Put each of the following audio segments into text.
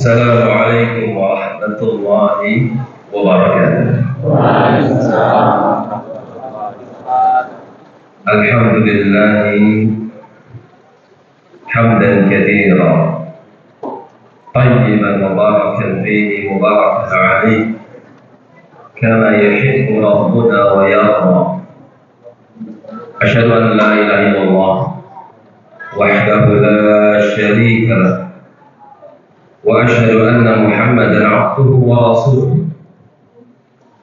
Assalamualaikum warahmatullahi wabarakatuh. Alhamdulillah hamdan katsiran tayyiban mubarakan fihi mubarakan alaih kama yuhibbu rabbuna wa yarda. Asyhadu an la ilaha illallah wahdahu la syarika lah wa asyhadu anna Muhammadan 'abduhu wa rasuluh.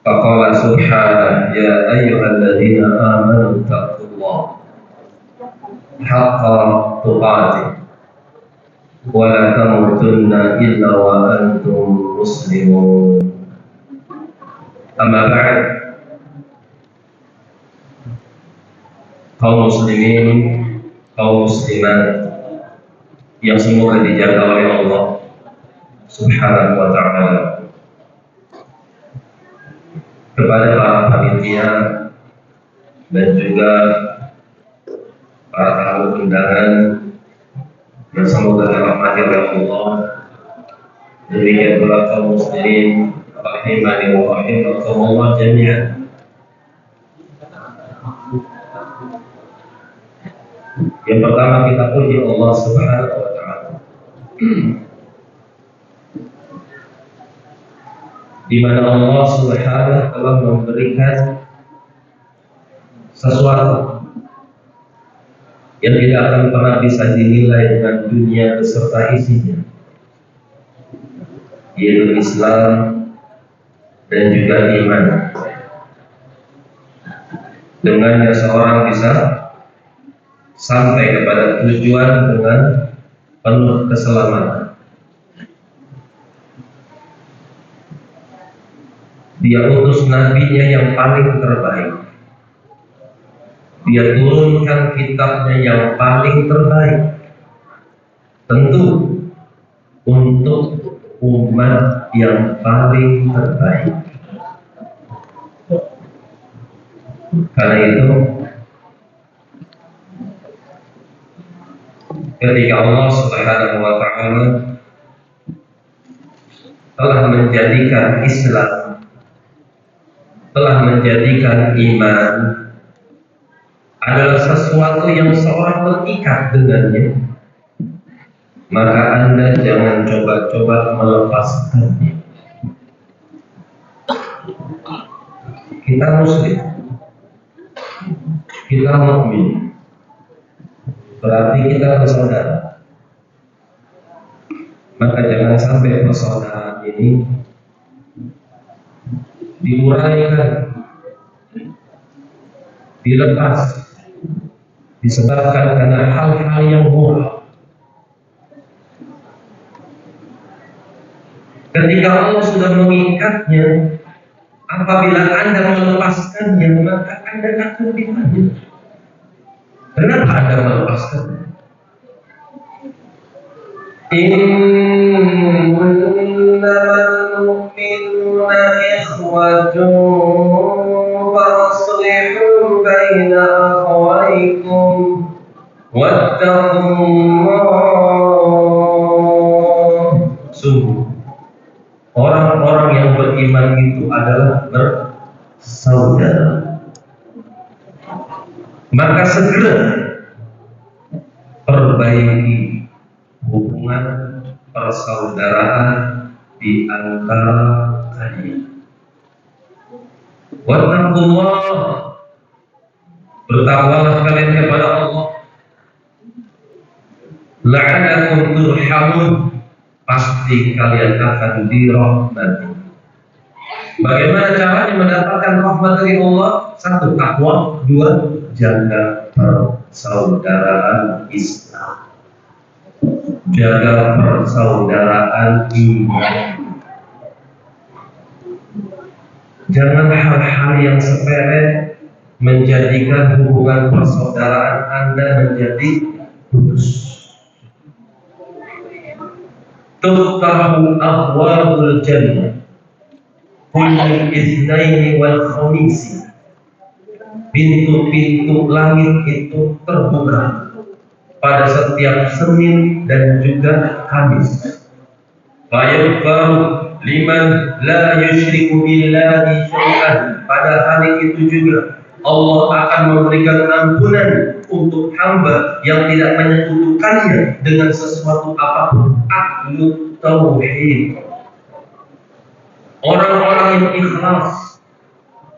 Faqala subhanahu ya ayyuhalladzina amanu taqullaha haqqa tuqatih wa la tamutunna illa wa antum muslimun. Amma ba'd. Kaum muslimin, kaum muslimat yang semoga dijaga oleh Allah Subhanahu wa ta'ala, kepada para panitia dan juga para tamu undangan yang semoga dirahmati oleh Allah, demikian pula kaum muslimin rahimani wa rahimakumullah jami'an. Yang pertama kita puji Allah Subhanahu wa ta'ala, di mana Allah Subhanahu telah memberikan sesuatu yang tidak akan pernah bisa dinilai dengan dunia beserta isinya, yaitu Islam dan juga iman. Dengannya seorang bisa sampai kepada tujuan dengan penuh keselamatan. Dia utus nabinya yang paling terbaik. Dia turunkan kitabnya yang paling terbaik. Tentu untuk umat yang paling terbaik. Karena itu, ketika Allah Subhanahu wa ta'ala telah menjadikan Islam, telah menjadikan iman adalah sesuatu yang seorang terikat dengannya, maka Anda jangan coba-coba melepaskannya. Kita muslim, kita mukmin, berarti kita bersaudara. Maka jangan sampai persaudaraan ini diuraikan, dilepas, disebabkan karena hal-hal yang murah. Ketika Allah sudah mengikatnya, apabila Anda melepaskannya, maka Anda akan ditanya, kenapa Anda melepaskannya? Innamal mu'minuna ikhwatun faslihu baina akhawaykum wattaqullah. Sungguh orang-orang yang beriman itu adalah bersaudara. Maka segera perbaiki hubungan persaudaraan di antara kalian. Wattaqullah, bertakwalah kalian kepada Allah. La'allakum turhamun, pasti kalian akan dirahmati. Bagaimana caranya mendapatkan rahmat dari Allah? Satu, takwa. Dua, jaga persaudaraan Islam, jaga persaudaraan iman. Jangan hal-hal yang sepele menjadikan hubungan persaudaraan Anda menjadi putus. Tuftahu abwabul jannah kullu itsnaini wal khamisi. Pintu-pintu langit itu terbuka pada setiap Senin dan juga Kamis. fayaghfaru liman la yusyriku billahi syai'an. Pada hari itu juga Allah akan memberikan ampunan untuk hamba yang tidak menyekutukannya dengan sesuatu apapun. Ahlu tauhid, orang-orang yang ikhlas,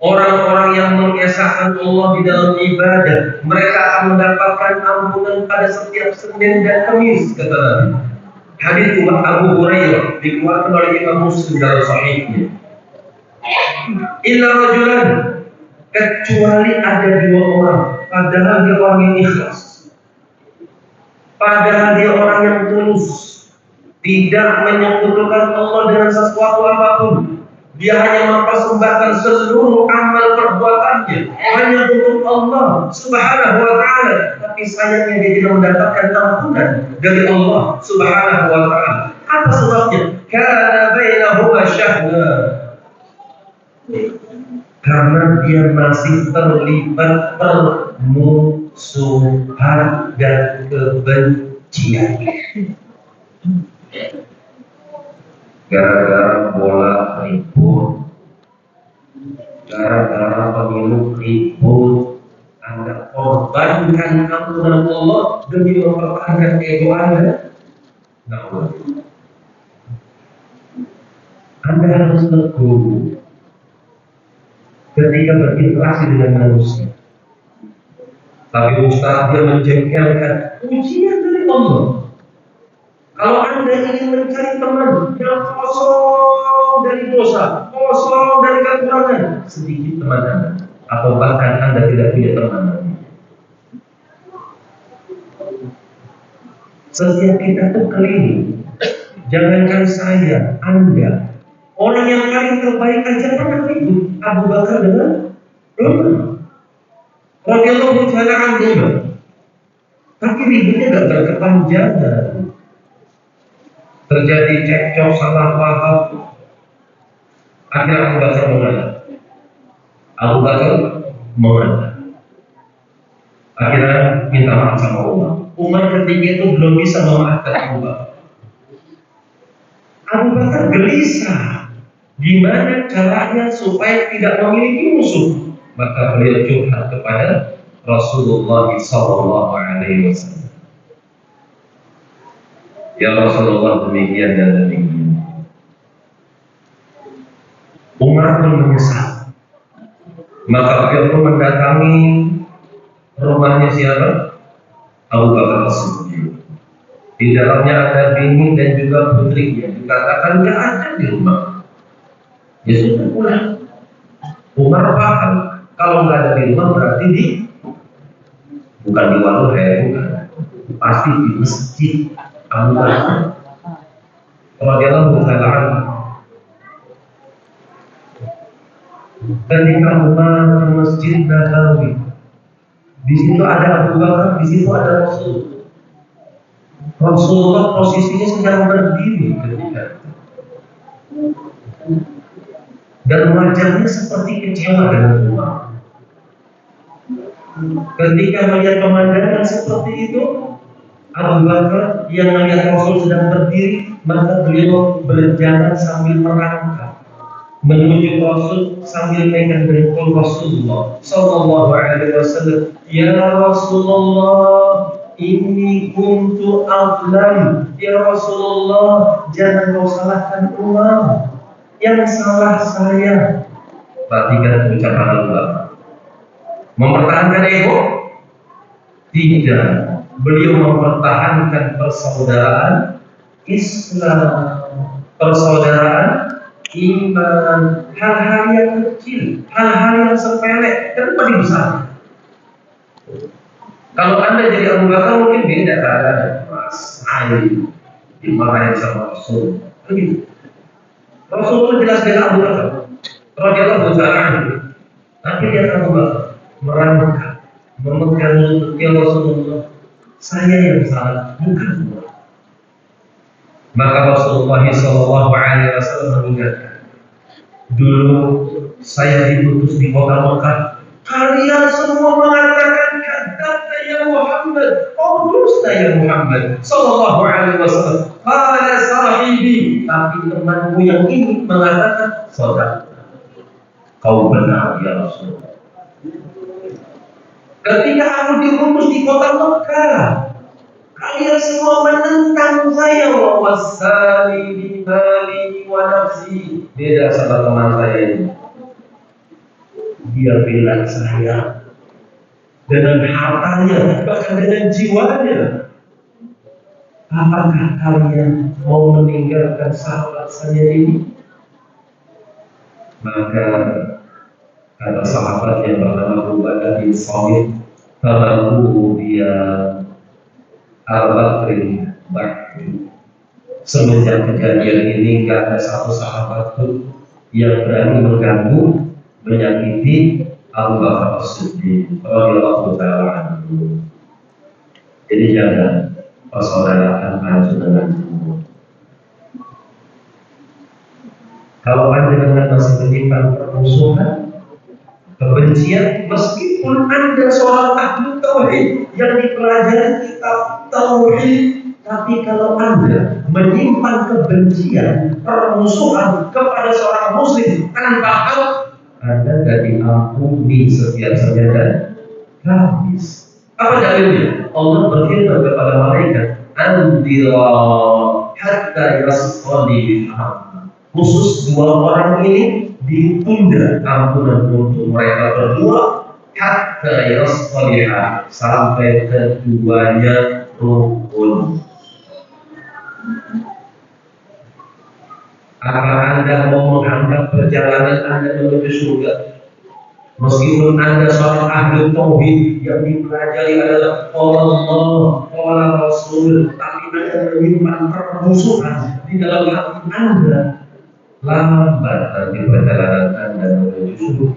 orang-orang yang mengesahkan Allah di dalam ibadah, mereka akan mendapatkan ampunan pada setiap Senin dan Kamis, kata Nabi. Hadits Abu Hurairah dikeluarkan oleh Imam Muslim dalam sahihnya. Illa rajulan, kecuali ada dua orang, padahal dia orang yang ikhlas, padahal dia orang yang tulus, tidak menyekutukan Allah dengan sesuatu apapun. Dia hanya mempersembahkan seluruh amal perbuatannya hanya untuk Allah Subhanahu wa ta'ala. Tapi sayangnya dia tidak mendapatkan ampunan dari Allah Subhanahu wa ta'ala. Apa sebabnya? Karena bainahuma syahna, karena dia masih terlibat permusuhan dan kebencian. Gara-gara bola ribut, gara-gara pemilu ribut, Anda korbankan ampunan Allah demi mempertahankan ego Anda. Nah, Anda harus teguh ketika berinteraksi dengan manusia. Tapi Ustaz, dia menjengkelkan, ujian dari Allah. Kalau Anda ingin mencari teman yang kosong dari dosa, kosong dari kekurangan, sedikit teman Anda, atau bahkan Anda tidak punya teman. Setiap kita itu keliling. Jangankan saya, Anda, orang yang paling terbaik aja pernah ribut. Abu Bakar dengan Umar. Radhiyallahu ta'ala anhu. Tapi ributnya tidak berkepanjangan. Terjadi cekcok, salah paham. Akhirnya Abu Bakar mengalah. Akhirnya minta maaf sama Umar. Umar ketika itu belum bisa memaafkan Abu Bakar. Abu Bakar gelisah, gimana caranya supaya tidak memiliki musuh. Maka beliau curhat kepada Rasulullah SAW. Ya Rasulullah, demikian dan demikian. Umar pun menyesal. Maka beliau pun mendatangi rumahnya siapa? Abu Bakar As-Siddiq. Di dalamnya ada bini dan juga putrinya. Dikatakan tidak ada di rumah. Ya sudah pulang. Umar paham, kalau nggak ada di rumah berarti bukan di warung, bukan. Pasti di masjid. Abu Bakar radhiyallahu ta'ala ketika Umar ke Masjid Nabawi, di situ ada Abu Bakar, di situ ada Rasul. Rasulullah posisinya sedang berdiri ketika dan wajahnya seperti kecewa dengan Umar. Ketika melihat pemandangan seperti itu, Abu Bakar yang melihat Rasul sedang berdiri, maka beliau berjalan sambil merangkak menuju Rasul sambil megang dengkul Rasulullah Sallallahu Alaihi Wasallam. Ya Rasulullah, ini kuntu azlam. Ya Rasulullah, jangan kau salahkan Umar, yang salah saya. Perhatikan ucapan Abu Bakar. Mempertahankan ego? Tidak. Beliau mempertahankan persaudaraan Islam, persaudaraan iman, hal-hal yang kecil, hal-hal yang sepele, kenapa dibesarkan? Kalau Anda jadi Abu Bakar mungkin beda keadaan. Mas Ali dimarahin sama Rasul. Begitu. Rasul itu jelas bela Abu Bakar. Radhiyallahu ta'ala anhu. Tapi dia Abu Bakar merangkak, memegang lututnya Rasulullah. Saya yang salah, bukan Umar. Maka Rasulullah SAW mengingatkan, dulu saya diutus di kota Mekah. Kalian semua mengatakan, kata ya Muhammad, kau dulu dusta ya Muhammad sallallahu alaihi wasallam. Qala sahibi, tapi temanku yang ini mengatakan, saudara, kau benar ya Rasulullah. Ketika aku diutus di kota Mekah, kalian semua menentang saya, wa wasali bi mali wa nafsi. Beda sama teman saya ini. Dia bilang saya dengan hartanya, bahkan dengan jiwanya. Apakah kalian mau meninggalkan sahabat saya ini? Maka kata sahabat yang bernama Ubadah bin Samit, "Tabahu dia Al-Bakri Bakri." Semenjak kejadian ini, gak ada satu sahabat pun yang berani mengganggu, menyakiti Abu Bakar As-Siddiq radhiyallahu ta'ala anhu. Jadi jangan persaudaraan maju dengan semua. Kalau Anda masih menyimpan permusuhan, kebencian, meskipun Anda seorang ahli tauhid yang dipelajari kitab tauhid, tapi kalau Anda menyimpan kebencian, permusuhan kepada seorang muslim tanpa hak, Anda tidak diampuni setiap saja dan habis. Apa dalilnya? Allah berfirman kepada malaikat, "Andira hatta yasqali bihaq." Khusus dua orang ini ditunda ampunan untuk mereka berdua hatta yasqaliha, sampai keduanya rukun. Apa Anda mau menganggap perjalanan Anda menuju surga, meskipun Anda seorang ahli tauhid yang dipelajari adalah Allah, Allah Rasul, tapi Anda menyimpan permusuhan di dalam hati Anda, lambat nanti perjalanan Anda menuju surga.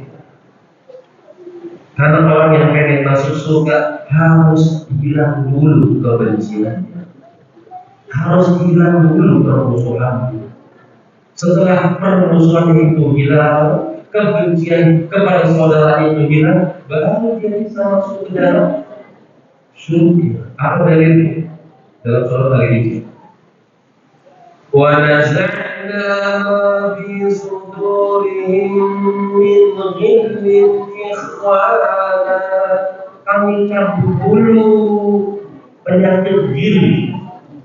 Karena orang yang pengen masuk surga harus hilang dulu kebenciannya, harus hilang dulu permusuhannya. Setelah permusuhan itu hilang, kebencian kepada saudara itu hilang, baru dia bisa masuk ke dalam surga. Apa dalilnya? Dalam surat Al-Hijr. Wa naza'na fi sudurihim min ghillin ikhwana. Kami cabut dulu penyakit diri,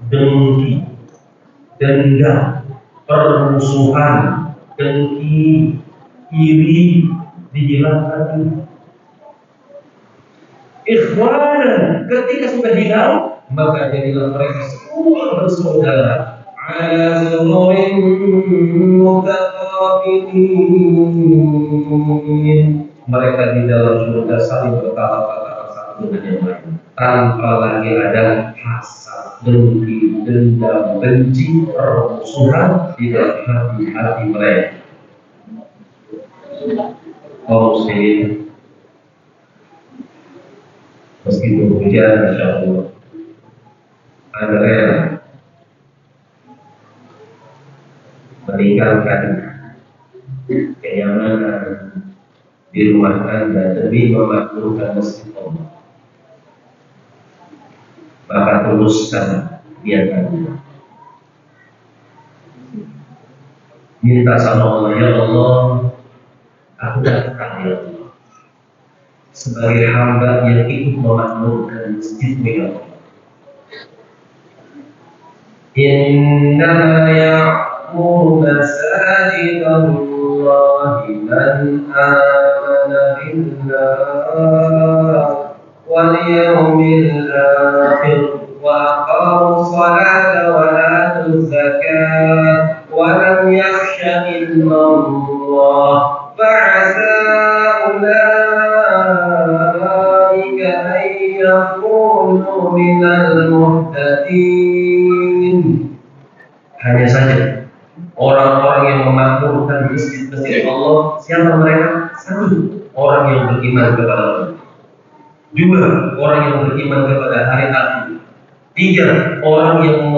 dengki, dendam, permusuhan, dengki, iri, dihilangkan. Ikhwan, ketika sudah hilang, maka jadilah mereka semua bersaudara. Ala sururin mutaqabilin. Mereka di dalam surga saling berkata-kata satu dengan yang lain, tanpa lagi ada hasad, dengki, dendam, benci, permusuhan di dalam hati-hati mereka. Muslim, meskipun hujan, Masya Allah, Anda rela meninggalkan kenyamanan di rumah Anda demi memakmurkan masjid Allah, maka teruskan niat Anda. Minta sama Allah, ya Allah, aku datang ya Allah sebagai hamba yang ikut memakmurkan masjid-Mu ya Allah. Innama ya'muru masajid Allah man amana billah wal yawmil akhir wa aqama salata wa atu zakata wa lam yakhsha illa Allah fa'asa ulaika an yakunu minal muhtadin. Hanya saja orang-orang yang memakmurkan masjid-masjid Allah, siapa mereka? Satu, orang yang beriman kepada Allah. Dua, orang yang beriman kepada hari akhir. Tiga, orang yang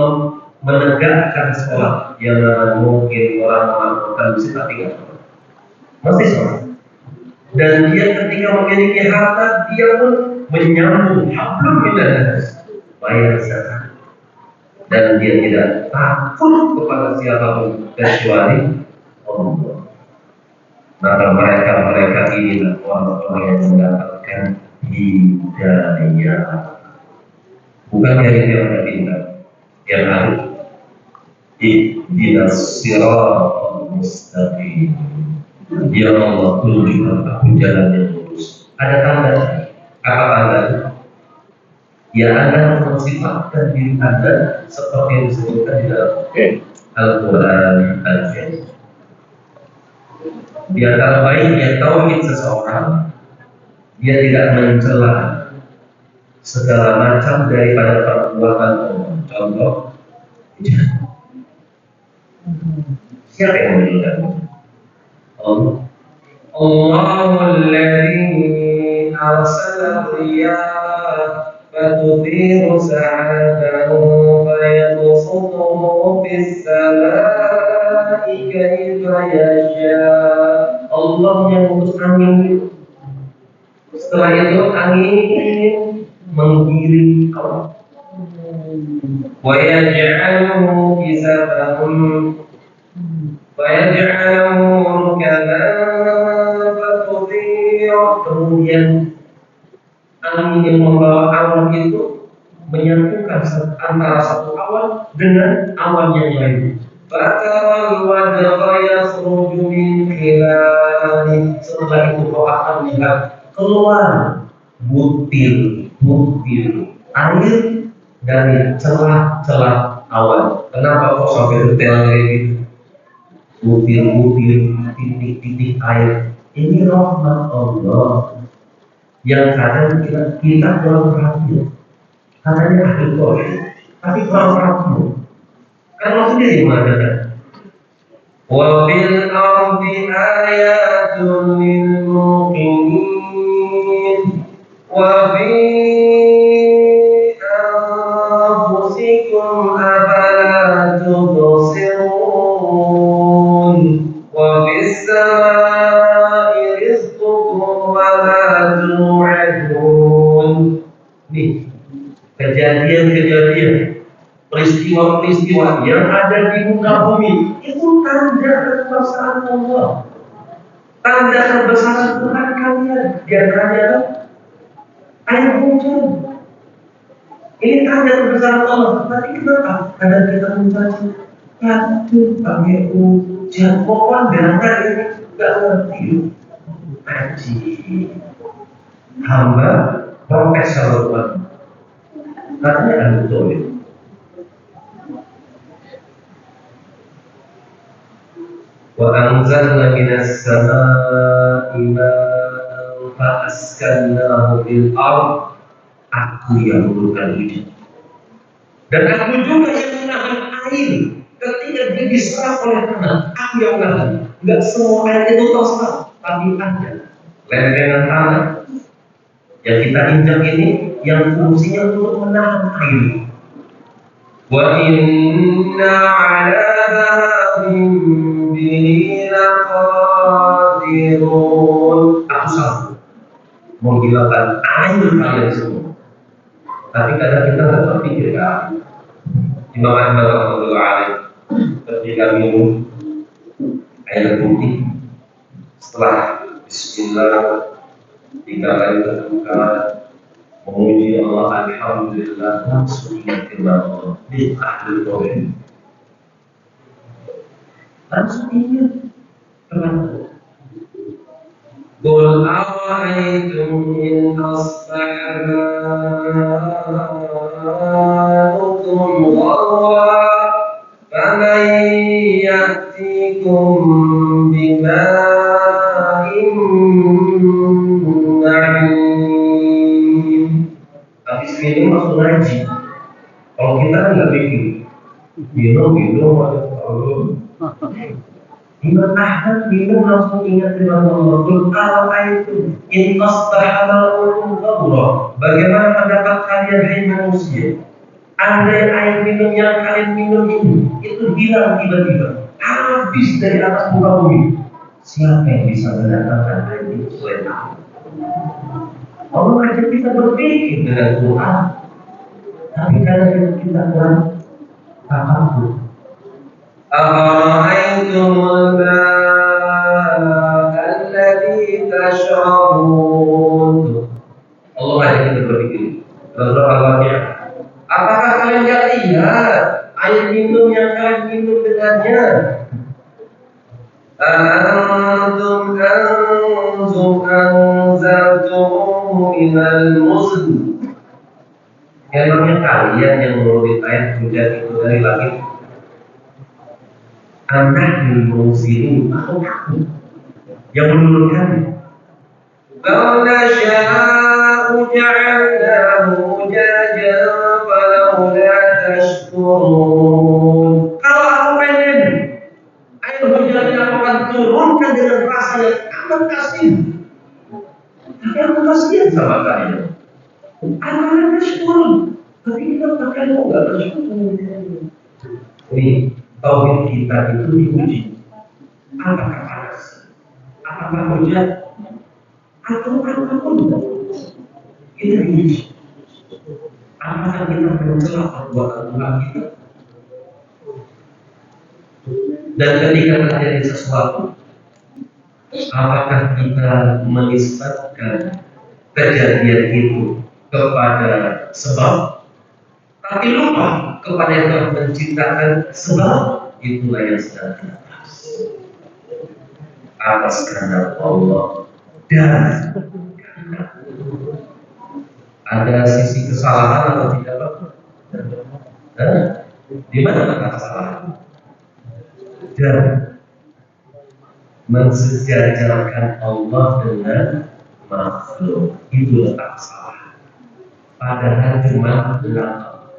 menegakkan sholat. Yang mungkin orang memakmurkan masjid tapi tidak sholat, masih sholat. Dan dia ketika memiliki harta, dia pun menyambung hablum minan nas, bayar zakat, dan dia tidak takut kepada siapapun kecuali Allah. Maka mereka inilah orang-orang yang mendapatkan hidayah. Bukan dari dia pintar, yang harus ihdinas siratal mustaqim. Ya Allah, tunjukkan aku jalan yang lurus. Ada tanda. Apa tandanya? Ya, Anda mensifatkan diri Anda seperti yang disebutkan di dalam Al-Quran Al-Karim. Di antara baiknya tauhid seseorang, dia tidak mencela segala macam daripada perbuatan Allah. Contoh, siapa yang menunjukkan? Allah. Allahul ladzi arsala riyah fatuthiru sa'atan fayabsutuhu fis samaa'i kaifa yasha. Allah yang mengutus angin. Setelah itu angin menggiring Allah. Wa yaj'aluhu kisafan وَيَجْعَلَهُ رُكَبًا فَتُطِيرُ. Kemudian angin yang membawa awan itu menyatukan antara satu awan dengan awan yang lain. فَتَرَى الْوَدْقَ يَخْرُجُ مِنْ خِلَالِهِ. Setelah itu kau akan lihat keluar butir-butir air dari celah-celah awan. Kenapa kok sampai detail kayak gitu? Butir-butir, titik-titik air. Ini rahmat Allah yang kadang kita kurang perhatian. Katanya ahli tauhid, tapi kurang perhatian. Kalau sendiri mengatakan, wa bil ardi ayatun lil muqinin wa fi anfusikum afala tubsirun. Nih, kejadian-kejadian, peristiwa-peristiwa yang ada di muka bumi itu tanda kekuasaan Allah, tanda kebesaran Tuhan kalian. Di antaranya air hujan. Ini tanda kebesaran Allah. Tapi kenapa? Kadang kita membaca, aduh, pakai hujan, pokoknya berangkat ini nggak ngerti. Haji, hamba profesor Tuhan. Katanya kan betul ya. Wa anzalna minas samaa'i ma'an fa askannahu fil ardh. Aku yang menurunkan hujan. Dan aku juga yang menahan air ketika dia diserap oleh tanah. Aku yang menahan. Enggak semua air itu terserap, tapi ada lempengan tanah yang kita injak ini yang fungsinya untuk menahan air. Wa inna 'ala dhahabin bihi laqadirun. Aku sanggup menghilangkan air kalian semua. Tapi kadang kita nggak berpikir kan, Imam Ahmad rahimahullah ketika minum air putih setelah Bismillah 3 kali terbuka memuji Allah, alhamdulillah, langsung ingat firman Allah di akhir doa, langsung ingat firman Allah. Qul a'ra'aytum in asbaha ma'ukum ghawwa faman ya'tikum bima'in ma'in. Habis minum langsung ngaji. Kalau kita kan nggak bikin minum Imam Ahmad minum langsung ingat firman Allah. Qul a'ra'aytum in asbaha ma'ukum ghawwa. Bagaimana pendapat kalian dari manusia? Andai air minum yang kalian minum ini itu hilang tiba-tiba, habis dari atas muka bumi, siapa yang bisa mendatangkan air itu selain Allah? Allah ajak kita berpikir dengan Quran. Tapi karena kita kurang paham. أَفَرَأَيْتُمُ الْمَاءَ الَّذِي تَشْرَبُونَ. Allah ajak kita berpikir. Apakah kalian tidak lihat air minum yang kalian minum dengannya? أَأَنْتُمْ أَنزَلْتُمُوهُ مِنَ الْمُزْنِ. Emangnya kalian yang menurut air hujan itu dari langit? Anak al-Munzilin, atau aku yang menurunkan? لَوْ نَشَاءُ جَعَلْنَاهُ أُجَاجًا فَلَوْلَا تَشْكُرُونَ. Kalau aku pengen air hujan yang akan turunkan dengan rasa yang amat kasih, tapi aku kasihan sama kalian. Anak bersyukur, tapi kita pakai kok nggak bersyukur. Ini tauhid kita itu diuji. Apakah panas? Apakah hujan? Atau apapun kita diuji. Apakah kita mencela perbuatan Tuhan kita? Dan ketika terjadi sesuatu, apakah kita menisbatkan kejadian itu kepada sebab, tapi lupa kepada yang telah menciptakan sebab? Itulah yang sedang kita bahas. Atas kehendak Allah dan kehendak. Ada sisi kesalahan atau tidak, Pak? Di mana letak kesalahan? Dan mensejajarkan Allah dengan makhluk, itu letak kesalahan. Padahal cuma belakang.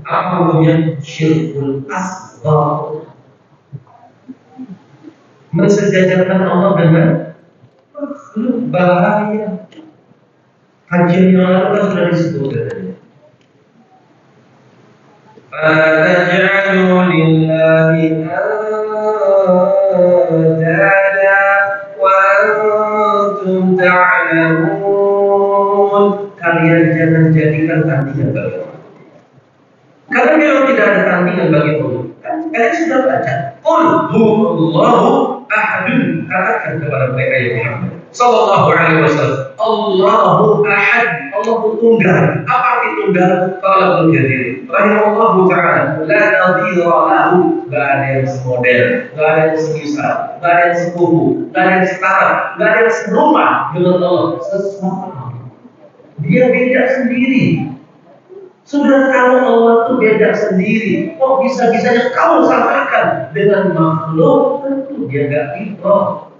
Apa hukumnya? Syirkul asghar. Mensejajarkan Allah dengan makhluk, bahaya. Kajian yang lalu kan sudah disebutkan. فَتَجْعَلُوا لِلَّهِ أَنْدَادًا وَأَنْتُمْ تَعْلَمُونَ. Kalian jangan jadikan tandingan bagi Allah. Karena kalau tidak ada tandingan bagi Allah, kalian sudah baca. Qul huwallahu ahadun. Katakan kepada mereka yang Muhammad sallallahu alaihi wasallam, Allahu ahad. Allah tunggal. Apa arti tunggal? Kalau menjadi rahimahullahu ta'ala, la nadhira lahu. Gak ada yang semodel, gak ada yang semisal, gak ada yang sepupu, gak ada yang setara, gak ada yang serumah dengan Allah. Sesuatu dia beda sendiri. Sudah tahu Allah itu beda sendiri, kok bisa-bisanya kamu samakan dengan makhluk? Tentu dia gak ikhlas.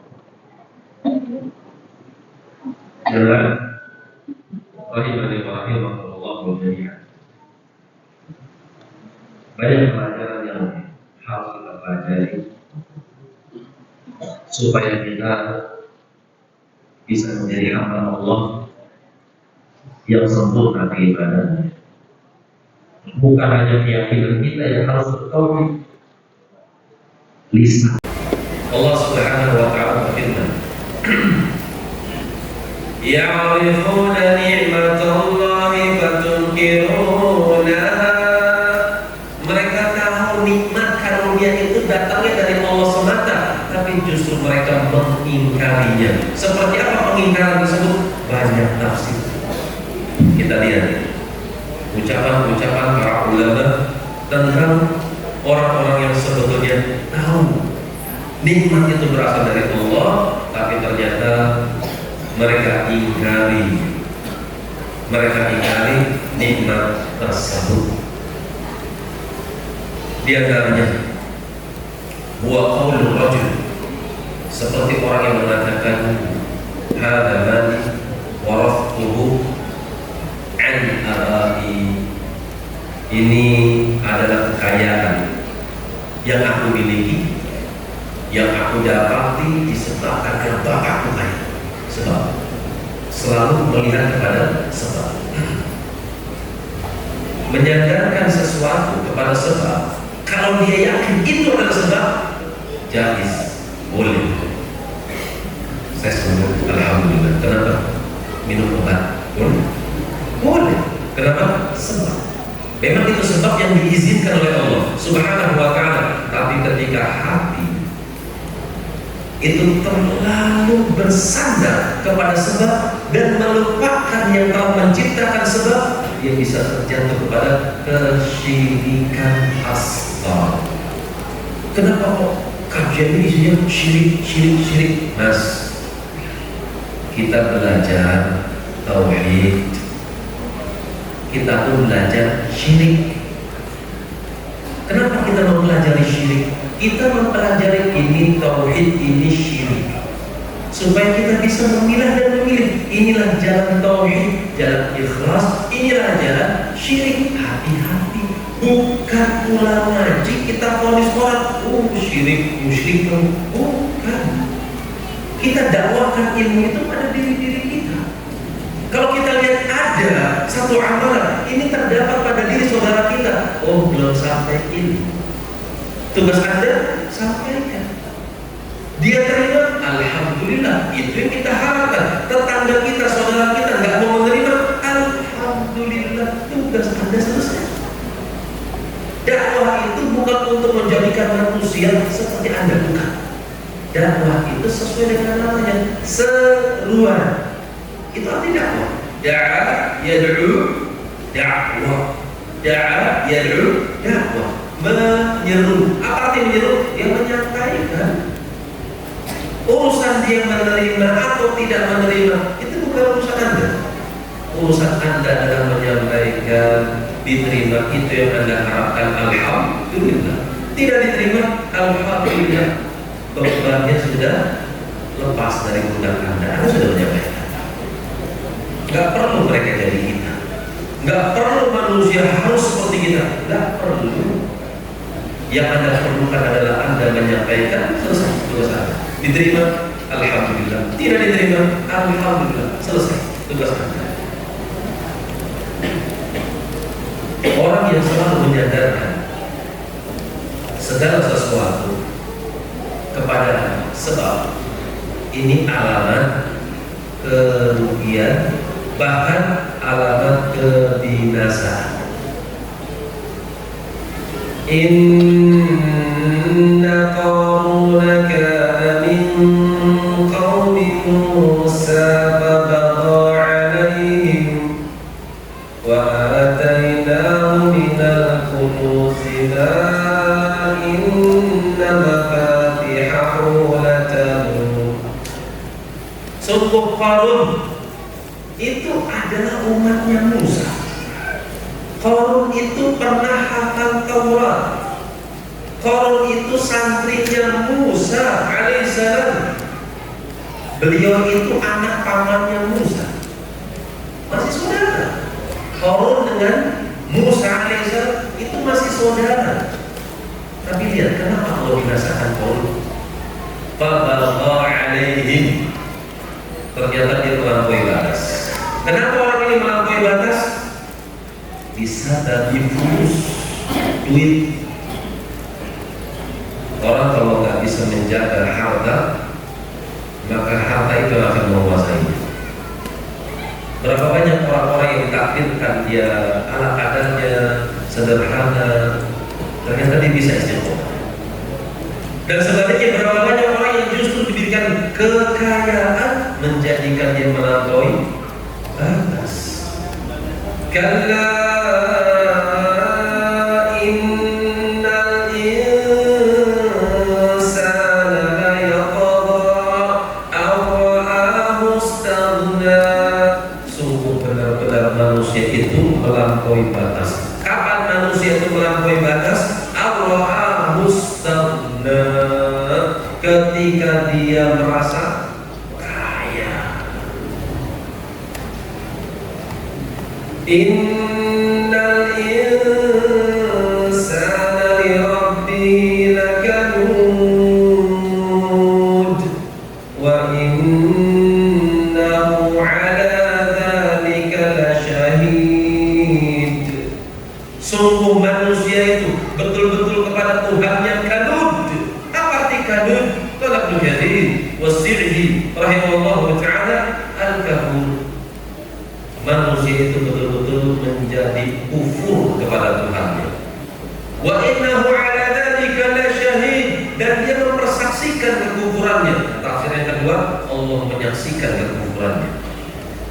Jelas. Rahimahullah jami'an. Banyak pelajaran yang harus kita pelajari supaya kita bisa menjadi hamba Allah yang sempurna keimanannya. Bukan hanya keyakinan kita yang harus bertauhid. Lisan. Allah Subhanahu wa ta'ala berfirman, يَعْرِفُونَ نِعْمَةَ اللَّهِ فَتُنْكِرُونَهَا. Mereka tahu nikmat karunia itu datangnya dari Allah semata, tapi justru mereka mengingkarinya. Seperti apa pengingkaran tersebut? Banyak tafsir. Kita lihat ucapan-ucapan para ulama tentang orang-orang yang sebetulnya tahu nikmat itu berasal dari Allah, tapi ternyata mereka ingkari nikmat tersebut. Di antaranya huwa qaulur rajul, seperti orang yang mengatakan hadza mali warathuhu an abai, ini adalah kekayaan yang aku miliki, yang aku dapati disebabkan karena bapakku kaya. Sebab selalu melihat kepada sebab, menyandarkan sesuatu kepada sebab. Kalau dia yakin itu adalah sebab, jais, boleh. Saya sembuh, alhamdulillah. Kenapa? Minum obat, boleh. Boleh. Kenapa? Sebab. Memang itu sebab yang diizinkan oleh Allah Subhanahu wa ta'ala. Tapi ketika hati itu terlalu bersandar kepada sebab dan melupakan yang telah menciptakan sebab, dia bisa terjatuh kepada kesyirikan asghar. Kenapa kok kajian ini isinya syirik? Mas, kita belajar tauhid, kita pun belajar syirik. Kenapa kita mempelajari syirik? Kita mempelajari ini tauhid, ini syirik, supaya kita bisa memilah dan memilih. Inilah jalan tauhid, jalan ikhlas, inilah jalan syirik. Hati-hati, bukan pulang ngaji kita vonis orang, syirik, musyrik, bukan. Kita dakwahkan ilmu itu pada diri-diri kita. Kalau kita lihat ada satu amalan ini terdapat pada diri saudara kita, belum sampai ini, tugas Anda sampaikan. Dia terima, alhamdulillah, itu yang kita harapkan. Tetangga kita, saudara kita nggak mau menerima, alhamdulillah, tugas Anda selesai. Dakwah itu bukan untuk menjadikan manusia seperti Anda, bukan. Dakwah itu sesuai dengan namanya, seruan. Itu arti dakwah. Da'a yad'u dakwah. Da'a yad'u dakwah. Menyeru. Apa arti menyeru? Yang menyampaikan. Urusan dia menerima atau tidak menerima itu bukan urusan Anda. Urusan Anda adalah menyampaikan. Diterima itu yang Anda harapkan, alhamdulillah. Tidak diterima, alhamdulillah, bebannya sudah lepas dari pundak Anda. Anda sudah menyampaikan. Gak perlu mereka jadi kita. Gak perlu manusia harus seperti kita. Gak perlu. Yang Anda perlukan adalah Anda menyampaikan, selesai tugas Anda. Diterima, alhamdulillah. Tidak diterima, alhamdulillah, selesai tugas Anda. Orang yang selalu menyadarkan segala sesuatu kepada sebab, ini alamat kerugian, bahkan alamat kebinasaan. Inna Qaruna kana min qaumi Musa fabagha 'alaihim wa atainahu minal kunuzi ma inna mafatihahu latanu. Sungguh Qarun itu adalah umatnya Musa. Qarun itu pernah hafal Taurat. Qarun itu santrinya Musa alaihissalam. Beliau itu anak pamannya Musa. Masih saudara. Qarun dengan Musa alaihissalam itu masih saudara. Tapi lihat kenapa Allah binasakan Qarun. Fabagha alaihim. Ternyata dia melampaui batas. Kenapa orang ini melampaui batas? Bisa dari fulus, duit. Orang kalau nggak bisa menjaga harta, maka harta itu akan menguasainya. Berapa banyak orang-orang yang ditakdirkan dia ala kadarnya sederhana, ternyata dia bisa istiqomah. Dan sebaliknya berapa banyak orang yang justru diberikan kekayaan menjadikan dia melampaui batas. Kalla innal insana la yatgha aw ra'ahu istaghna. Sungguh benar-benar manusia itu melampaui batas. Kapan manusia itu melampaui batas? Aw ra'ahu istaghna. Ketika dia merasa kaya. Innal insana li rabbihi lakanud wa innahu ala dhalika lasyahid. Sungguh manusia itu betul-betul kepada Tuhannya kanud. Apa arti kanud? Tolak Mujahid wasirhi rahimahullah ta'ala al-kahun. Manusia itu betul-betul menjadi kufur kepada Tuhannya. Wa innahu ala dzalika lasyahid, dan dia mempersaksikan kekufurannya. Tafsir yang kedua, Allah menyaksikan kekufurannya.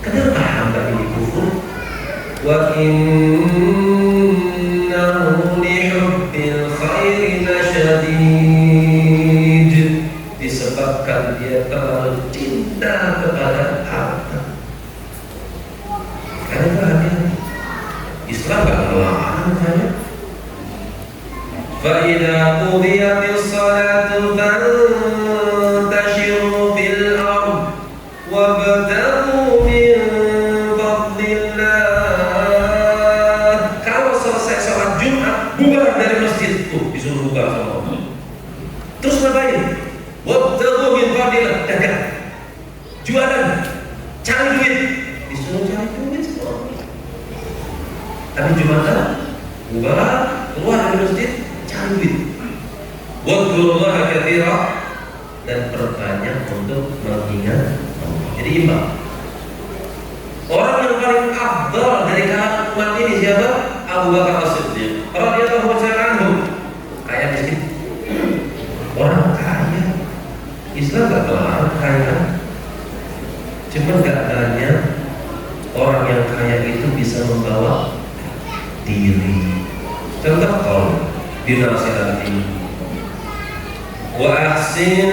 Kenapa hamba ini kufur? Wa innahu li hubbil khairi lasyadid, disebabkan dia terlalu cinta kepada harta. Karena hati-hati, Islam gak melarang saya. فَإِذَا قُضِيَتِ الصَّلَاةُ فَانتَشِرُوا فِي الْأَرْضِ وَابْتَغُوا مِنْ فَضْلِ اللَّهِ. Kalau selesai sholat Jumat, bubar dari masjid. Disuruh bubar sama Allah. Terus ngapain? وَابْتَغُوا مِنْ فَضْلِ اللَّهِ, dagang, jualan, cari duit. Disuruh cari duit sama Allah. Tapi Jumatan, bubar, keluar dari masjid, duit. Wadkurullaha katsira, dan perbanyak untuk mengingat Allah. Jadi imbang. Orang yang paling afdal dari kalangan umat ini siapa? Abu Bakar As-Siddiq radhiyallahu anhu. Kaya miskin. Orang kaya. Islam gak melarang kaya. Cuma gak banyak orang yang kaya itu bisa membawa diri. Contoh kalau dinasihati, wa ahsin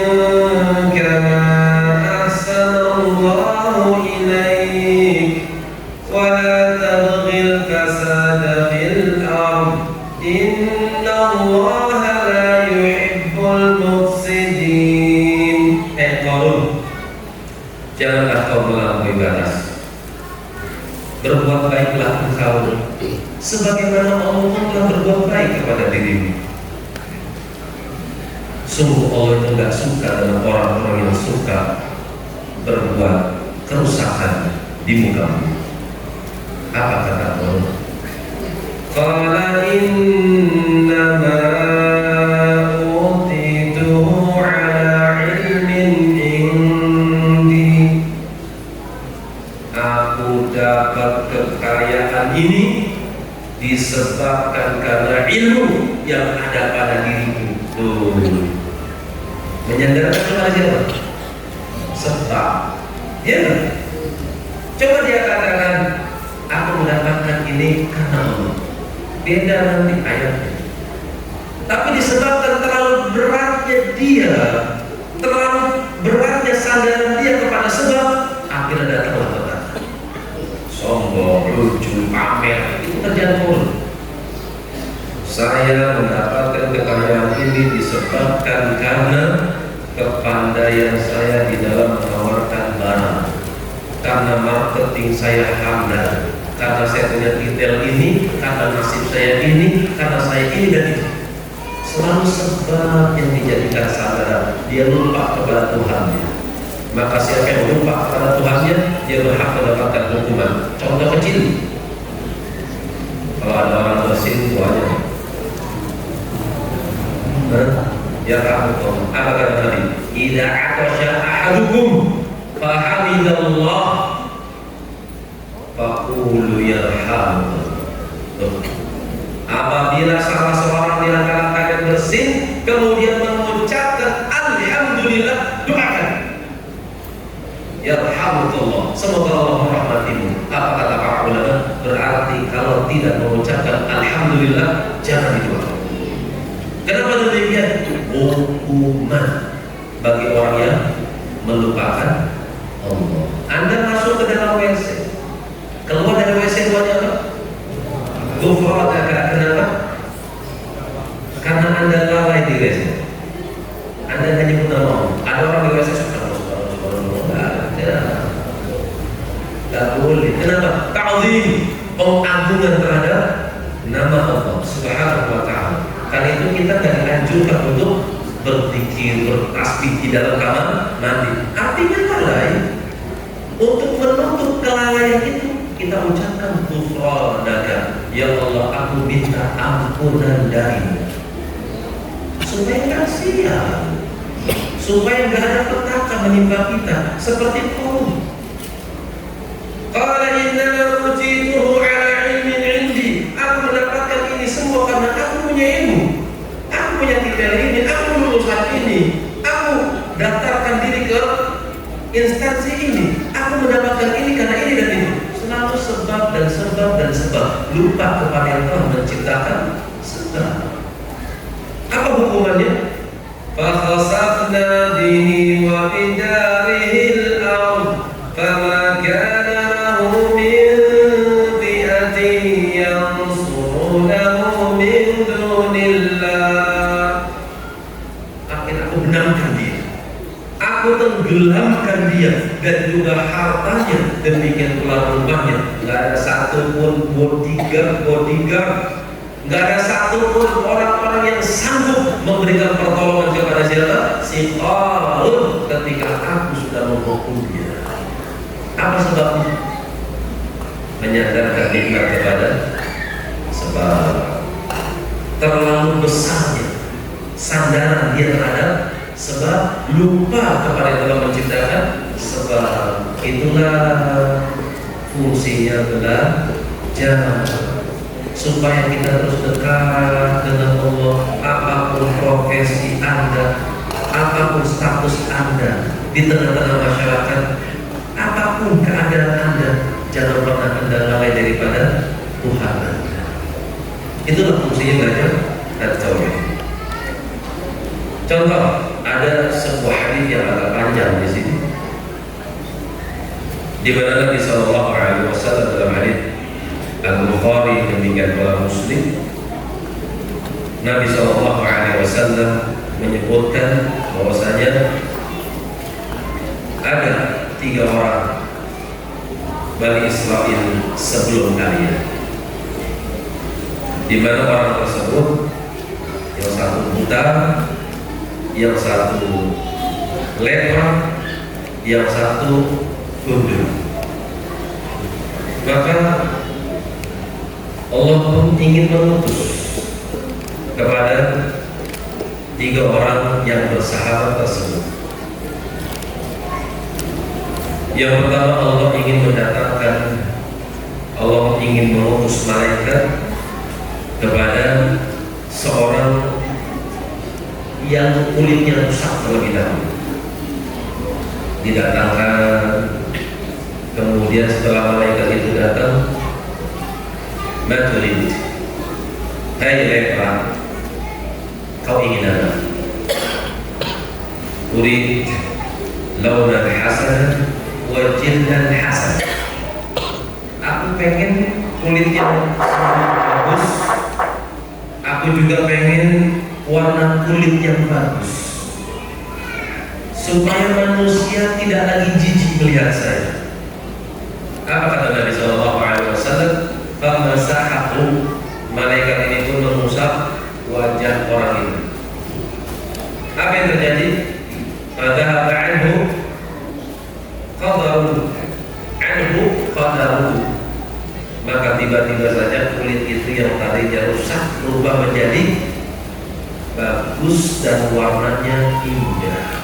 kama ahsanallahu ilaik, wa la tabghil fasada fil ard, innallaha la yuhibbul mufsidin. Qarun, janganlah kau melampaui batas, berbuat baiklah engkau sebagaimana Allah telah berbuat baik kepada dirimu. Sungguh Allah itu tidak suka dengan orang-orang yang suka berbuat kerusakan di muka bumi. Apa kata Allah? Qala innama utituhu ala ilmin indi. Aku dapat kekayaan ini disebabkan karena ilmu yang ada pada diriku. Tuh, menyandarkan kepada siapa? Sebab, ya. Coba dia katakan, aku mendapatkan ini karena Allah. Beda nanti ayatnya. Tapi disebabkan terlalu beratnya dia, terlalu beratnya sandaran dia kepada sebab, akhirnya datanglah petaka. Sombong, lucu, pamer, itu kerjaan Qarun. Saya mendapatkan kekayaan ini disebabkan karena kepandaian saya di dalam menawarkan barang, karena marketing saya handal, karena saya punya detail ini, karena nasib saya ini, karena saya ini dan itu. Selalu sebab yang dijadikan sandaran, dia lupa kepada Tuhannya. Maka siapa yang lupa kepada Tuhannya, dia berhak mendapatkan hukuman. Contoh kecil, kalau ada orang bersin tuanya, ya kamu apa kata Nabi? Idza atasha ahadukum fahamidallah faqulu yarhamullah. Apabila salah seorang di antara kalian bersin kemudian mengucapkan alhamdulillah, doakan yarhamullah, semoga Allah merahmatimu. Apa kata para ulama? Berarti kalau tidak mengucapkan alhamdulillah, jangan didoakan. Kenapa demikian? Hukuman bagi orang yang melupakan Allah. Anda masuk ke dalam WC, keluar dari WC tuanya apa? Ghufranaka. Kenapa? Karena Anda lalai di WC. Anda hanya nyebut nama Allah. Ada orang di WC tidak boleh. Kenapa? Ta'zim, pengagungan terhadap nama Allah Subhanahu wa ta'ala. Karena itu kita tidak dianjurkan untuk berzikir, bertasbih di dalam kamar mandi. Artinya lalai. Untuk menutup kelalaian itu kita ucapkan ghufranaka, ya Allah, aku minta ampunan darimu, supaya kasihan, supaya tidak ada petaka menimpa kita seperti Qarun. Qala inna utituhu ala ilmin instansi ini, aku mendapatkan ini karena ini dan itu. Selalu sebab dan sebab dan sebab, lupa kepada yang telah menciptakan sebab. Apa hukumannya? فَخَسَفْنَا بِهِ وَبِدَارِهِ الْأَرْضَ فَمَا كَانَ لَهُ مِنْ فِئَةٍ يَنْصُرُونَهُ مِنْ دُونِ اللَّهِ. Akhirnya aku benamkan dia, aku tenggelamkan dia, dan juga hartanya, demikian pula rumahnya. Gak ada satupun bodyguard, gak ada satupun orang-orang yang sanggup memberikan pertolongan kepada siapa? Si Qarun ketika aku sudah menghukum dia. Apa sebabnya? Menyandarkan nikmat kepada sebab. Terlalu besarnya sandaran dia terhadap sebab, lupa kepada yang telah menciptakan sebab. Itulah fungsinya belajar, supaya kita terus dekat dengan Allah. Apapun profesi Anda, apapun status Anda di tengah-tengah masyarakat, apapun keadaan Anda, jangan pernah Anda lalai daripada Tuhan Anda. Itulah fungsinya belajar tauhid. Contoh, ada sebuah hadis yang agak panjang di sini, di mana Nabi Sallallahu Alaihi Wasallam dalam hadis Al-Bukhari demikian pula Muslim, Nabi Sallallahu Alaihi Wasallam menyebutkan bahwasanya ada 3 orang Bani Israel sebelum kalian, di mana orang tersebut yang satu buta, yang satu lepra, yang satu gundul. Maka Allah pun ingin mengutus kepada 3 orang yang bersahabat tersebut. Yang pertama, Allah ingin mengutus malaikat kepada seorang yang kulitnya rusak terlebih dahulu. Didatangkan, kemudian setelah malaikat itu datang, Maturid, hai lepra, kau ingin apa? Urid launan hasan wa jildan hasan. Aku pengen kulitnya bagus, aku juga pengen warna kulit yang bagus, supaya manusia tidak lagi jijik melihat saya. Apa kata Nabi Sallallahu Alaihi Wasallam? Famasahahu, malaikat ini pun mengusap wajah orang itu. Apa yang terjadi? Fadhahaba anhu qadaruhu, maka tiba-tiba saja kulit itu yang tadinya rusak berubah menjadi bagus dan warnanya indah.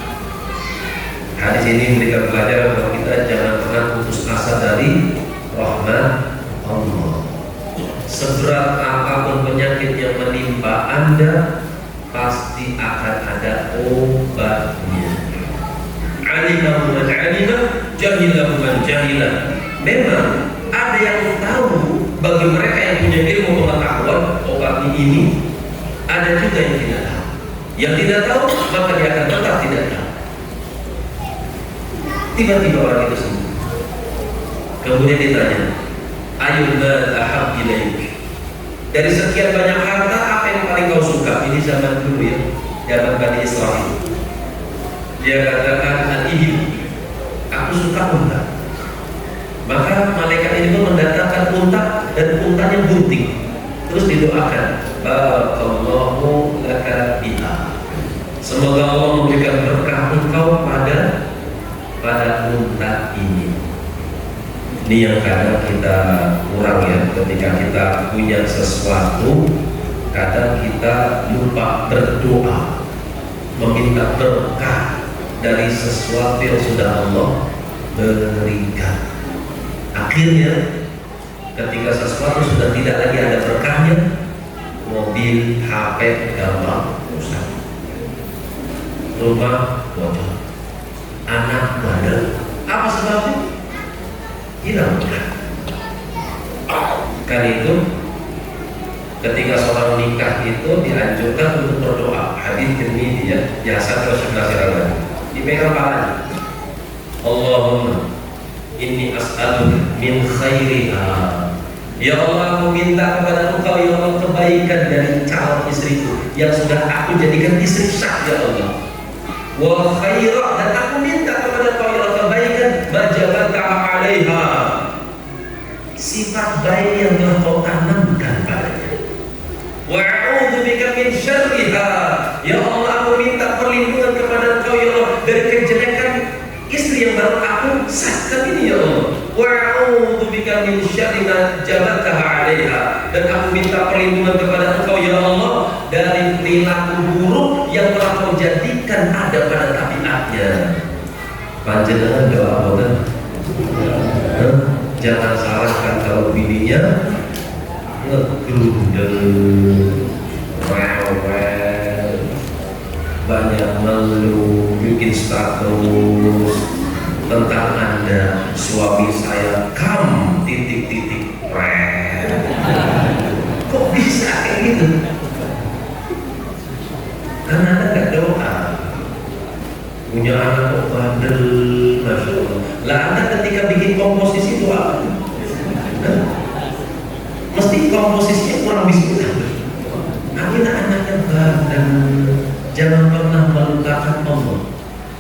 Hadis ini memberikan pelajaran bahwa kita jangan pernah putus asa dari rahmat Allah. Seberat apapun penyakit yang menimpa Anda, pasti akan ada obatnya. Alimahu man alima, jahilahu man jahila. Memang ada yang tahu bagi mereka yang punya ilmu pengetahuan obatnya ini, ada juga yang tidak tahu. Yang tidak tahu maka dia akan tetap tidak tahu. Tiba-tiba orang itu sembuh. Kemudian ditanya, ayyuhal ahab ilaik, dari sekian banyak harta apa yang paling kau suka? Ini zaman dulu ya, zaman Bani Israel. Dia katakan al-ibil, aku suka unta. Maka malaikat ini pun mendatangkan unta dan untanya bunting. Terus didoakan, barakallahu laka biha, semoga Allah memberikan berkah engkau pada unta ini. Ini yang kadang kita kurang ya, ketika kita punya sesuatu, kadang kita lupa berdoa, meminta berkah dari sesuatu yang sudah Allah berikan. Akhirnya ketika sesuatu sudah tidak lagi ada berkahnya, mobil, HP gampang rusak, rumah bocor, anak bandel. Apa sebabnya? Hilang berat. Kan itu ketika seorang nikah itu dianjurkan untuk berdoa. Hadis Tirmidzi ya, Hasan Rasulullah SAW. Dipegang palanya. Allahumma inni as'aluka min khairiha. Ya Allah, aku minta kepada Engkau ya Allah kebaikan dari calon istriku yang sudah aku jadikan istri sah ya Allah. Wa khairah, dan aku minta kepada Engkau ya Allah kebaikan majabaka 'alaiha. Sifat baik yang telah Kau tanamkan padanya. Wa a'udzu bika min syarriha. Ya Allah, aku minta perlindungan kepada Engkau ya Allah dari kejelekan istri yang baru aku sahkan ini ya Allah. Wa a'udzu bika min syarri ma jabaltaha 'alaiha, dan aku minta perlindungan kepada Engkau ya Allah dari perilaku buruk yang telah Kau jadikan ada pada tabiatnya. Panjenengan doa boten? Jangan salahkan kalau bininya ngegrundel, rewel, banyak ngeluh, bikin status tentang Anda, suami saya titik-titik kok bisa kayak gitu? Karena Anda gak doa. Punya anak kok bandel, Masya Allah. Lah Anda ketika bikin komposisi itu apa? Mesti komposisinya kurang bismillah. Akhirnya anaknya bandel. Jangan pernah melukakan Allah.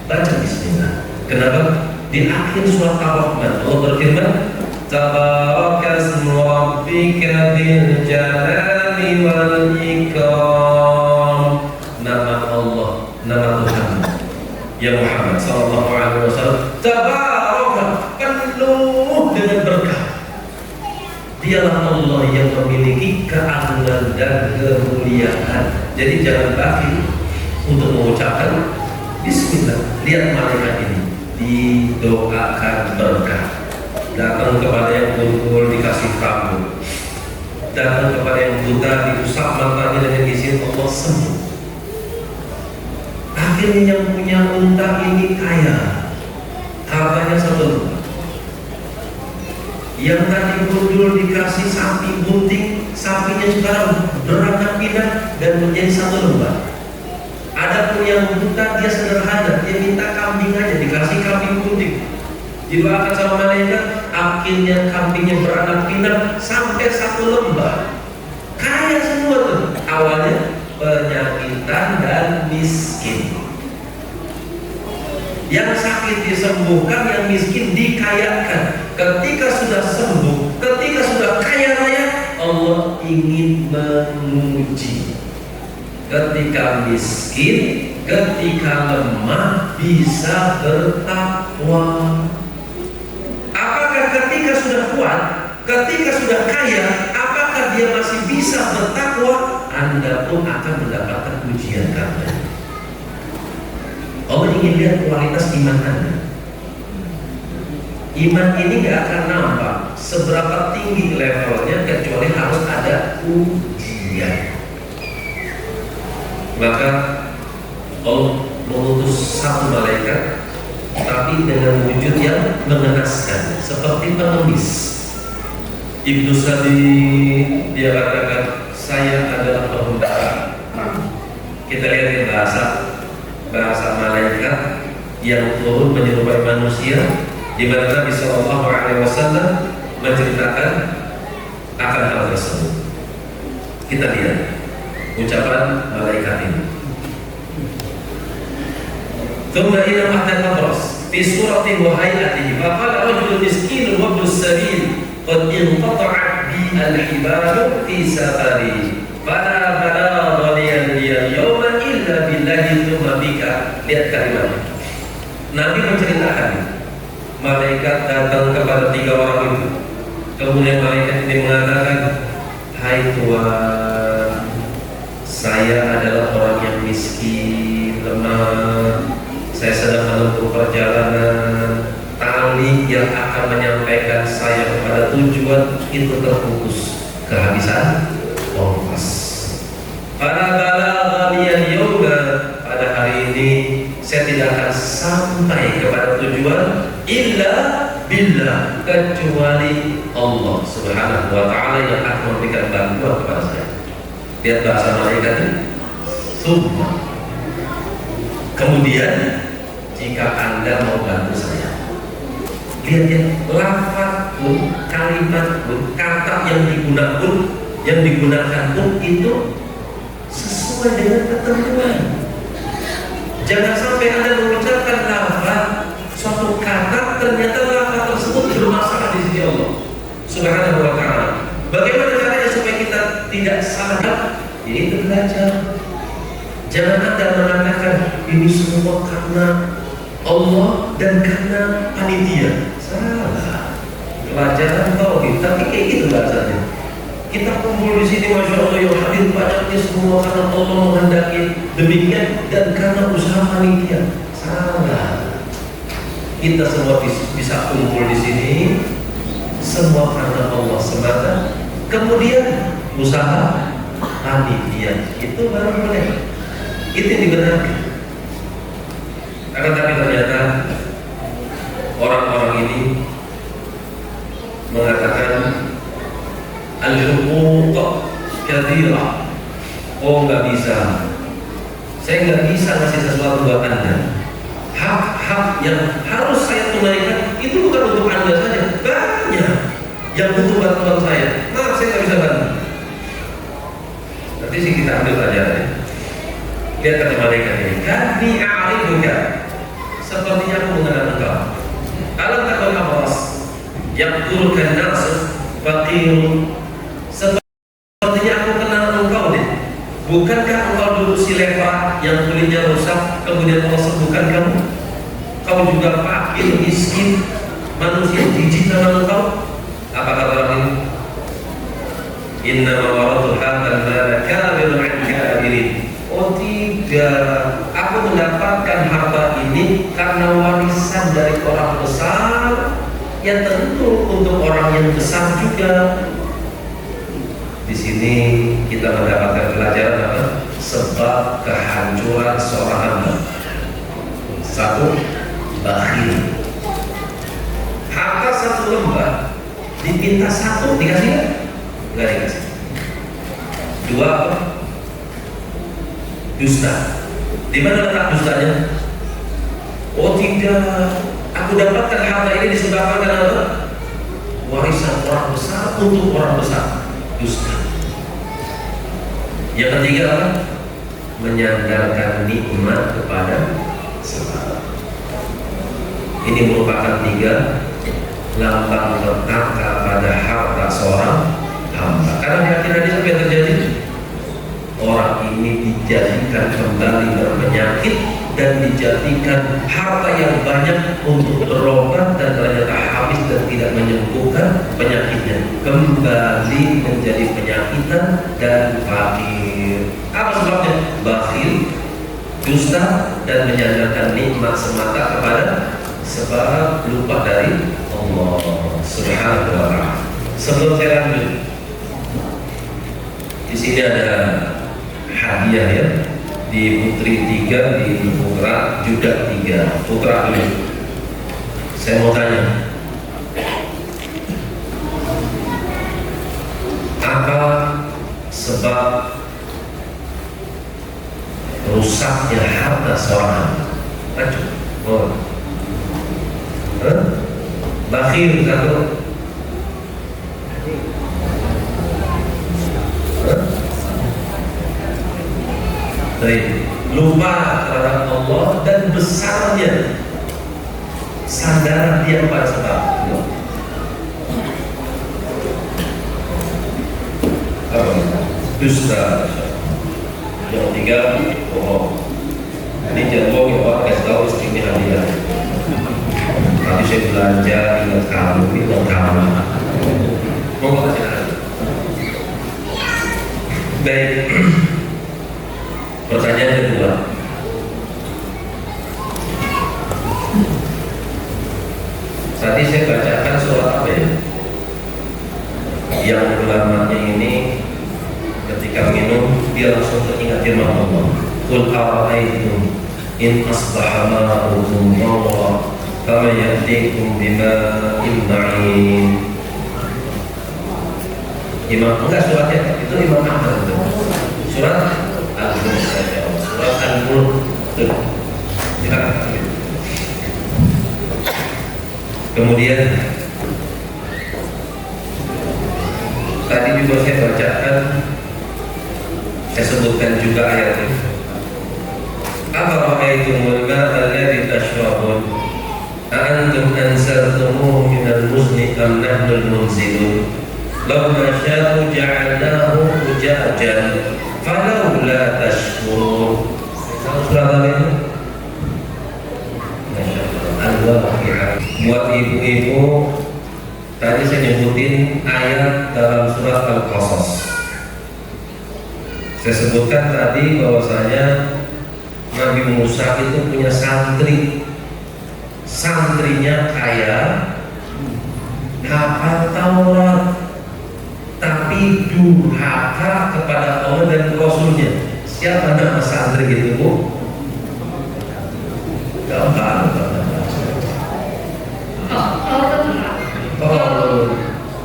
Baca bismillah. Kenapa? Di akhir surat Ar-Rahman Allah berfirman, Tabarakasmu rabbika bil jalali wal ikram. Nama Allah, nama Tuhan ya Muhammad sallallahu alaihi wasallam, tabaraka, penuh dengan berkah. Dialah Allah yang memiliki keagungan dan kemuliaan. Jadi jangan bakhil untuk mengucapkan bismillah. Lihat malaikat ini didoakan berkah. Datang kepada yang kumpul dikasih rambut, datang kepada yang buta diusap matanya dengan izin Allah sembuh. Akhirnya yang punya unta ini kaya, hartanya satu. Yang tadi gundul dikasih sapi bunting, sapinya sekarang beranak pinak dan menjadi satu lembar. Ada pun yang buta, dia sederhana, dia minta kambing aja, dikasih kambing bunting. Didoakan sama malaikat, akhirnya kambingnya beranak pinak sampai satu lembar. Kaya semua tuh. Awalnya penyakitan dan miskin. Yang sakit disembuhkan, yang miskin dikayakan. Ketika sudah sembuh, ketika sudah kaya raya, Allah ingin menguji. Ketika miskin, ketika lemah, bisa bertakwa. Apakah ketika sudah kuat, ketika sudah kaya, apakah dia masih bisa bertakwa? Anda pun akan mendapatkan ujian karenanya. Allah ingin lihat kualitas iman Anda. Iman ini gak akan nampak seberapa tinggi levelnya kecuali harus ada ujian. Maka Allah mengutus satu malaikat, tapi dengan wujud yang mengenaskan, seperti pengemis. Ibnu Sadi dia katakan, saya adalah pembara. Kita lihat di bahasa malaikat yang turun menyerupai manusia, di mana Nabi Shallallahu Alaihi Wasallam menceritakan akan hal tersebut. Kita lihat ucapan malaikat ini. Thumma ila mahtal abras fi surati wa hayatihi fa qala rajulun miskin wa ibn sabil qad inqata'at bi al-hibal fi safari fala balagha li al-yawma illa billahi thumma bika. Lihat kalimatnya. Nabi menceritakan malaikat datang kepada tiga orang itu. Kemudian malaikat ini mengatakan, hai Tuhan, saya adalah orang yang miskin, lemah. Saya sedang menempuh perjalanan. Tali yang akan menyampaikan saya kepada tujuan itu terputus, kehabisan ongkos. Pada hari ini saya saya tidak akan sampai kepada tujuan illa billah, kecuali Allah Subhanahu wa taala yang akan memberikan bantuan kepada saya. Lihat bahasa malaikat ini, summa. Kemudian jika Anda mau bantu saya, lihat ya, lafaz pun, kalimat pun, kata yang digunakan pun itu sesuai dengan ketentuan. Jangan sampai Anda mengucapkan lafaz suatu kata ternyata lafaz tersebut bermasalah di sisi Allah Subhanahu wa taala. Bagaimana caranya supaya kita tidak salah? Ini belajar. Jangan Anda mengatakan ini semua karena Allah dan karena panitia. Salah. Pelajaran tauhid, tapi kayak gitu bahasanya. Kita kumpul di sini, masya Allah, yang hadir banyaknya semua karena Allah menghendaki demikian dan karena usaha panitia. Salah. Kita semua bisa kumpul di sini semua karena Allah semata. Kemudian usaha panitia itu baru boleh. Itu yang dibenarkan. Akan tapi ternyata orang-orang ini mengatakan al-huquq katsira. Oh, nggak bisa. Saya nggak bisa ngasih sesuatu buat Anda. Hak-hak yang harus saya tunaikan itu bukan untuk Anda saja, banyak yang butuh bantuan saya. Maaf, saya nggak bisa bantu. Nanti sih kita ambil pelajaran. Lihat kata malaikat ini, kami a'rifuka, sepertinya aku mengenal engkau. Alam takul amras yaqtuluka an-nas faqirun, sepertinya aku kenal engkau deh. Bukankah engkau dulu si lepa yang kulitnya rusak, kemudian Allah sembuhkan kamu? Kau juga fakir, miskin, manusia jijik sama engkau. Apa kata orang ini? Inna mawaratu hadzal mala kabirun 'an kabirin. Oh tidak, aku mendapatkan harta ini karena warisan dari orang besar, yang tentu untuk orang yang besar juga. Di sini kita mendapatkan pelajaran apa? Sebab kehancuran seorang hamba. Satu, bakhil. Harta satu lembar dipinta satu, dikasih nggak? Nggak dikasih. Dua, apa? Dusta. Di mana letak dustanya? Oh tidak, aku dapatkan harta ini disebabkan karena apa? Warisan orang besar untuk orang besar. Dusta. Yang ketiga apa? Menyandarkan nikmat kepada saudara. Ini merupakan tiga lambang petaka pada harta seorang hamba. Karena di akhir hadis apa yang terjadi? Orang ini dijadikan kembali berpenyakit dan dijadikan harta yang banyak untuk berobat dan ternyata habis dan tidak menyembuhkan penyakitnya, kembali menjadi penyakitan dan fakir. Apa sebabnya? Bakhil, dusta, dan menyandarkan nikmat semata kepada sebab lupa dari Allah Subhanahu wa taala. Sebelum saya lanjut, di sini ada hadiah ya, di putri 3, di putra juga 3. Putra dulu. Saya mau tanya, apa sebab rusaknya harta seorang? Lanjut. Oh. Bakhil satu. Lupa terhadap Allah dan besarnya sandaran dia pada sebab apa? Dusta. Yang ketiga, bohong. Ini jangan bohong ya Pak, kasih tahu istrinya hadiah. Nanti saya belanja, ingat kamu, ingat kamu. Mau kasih hadiah. Baik. Pertanyaan kedua, tadi saya bacakan surat apa ya? Yang ulamanya ini ketika minum dia langsung teringat firman Allah. Qul ara'aytum in asbaha ma'ukum ghawra fama ya'tikum bima'in ma'in. Imam enggak suratnya itu Imam Ahmad itu. Surat Al-Mulk saja. Surat Al-Mulk. Kemudian tadi juga saya bacakan, saya sebutkan juga ayatnya. Afara'aytumul ma'a alladhi tashrabun a'antum anzaltumuhu minal muzni am nahnul munzilun law nasha'u ja'alnahu ujajan falawla tashkurun. Surat apa itu? Al-Waqi'ah. Buat ibu-ibu, tadi saya nyebutin ayat dalam surat Al-Qasas. Saya sebutkan tadi bahwasanya Nabi Musa itu punya santri. Santrinya kaya, hafal Taurat, tapi durhaka kepada Allah dan Rasulnya. Siapa nama santri itu, Bu? Gampang. Oh,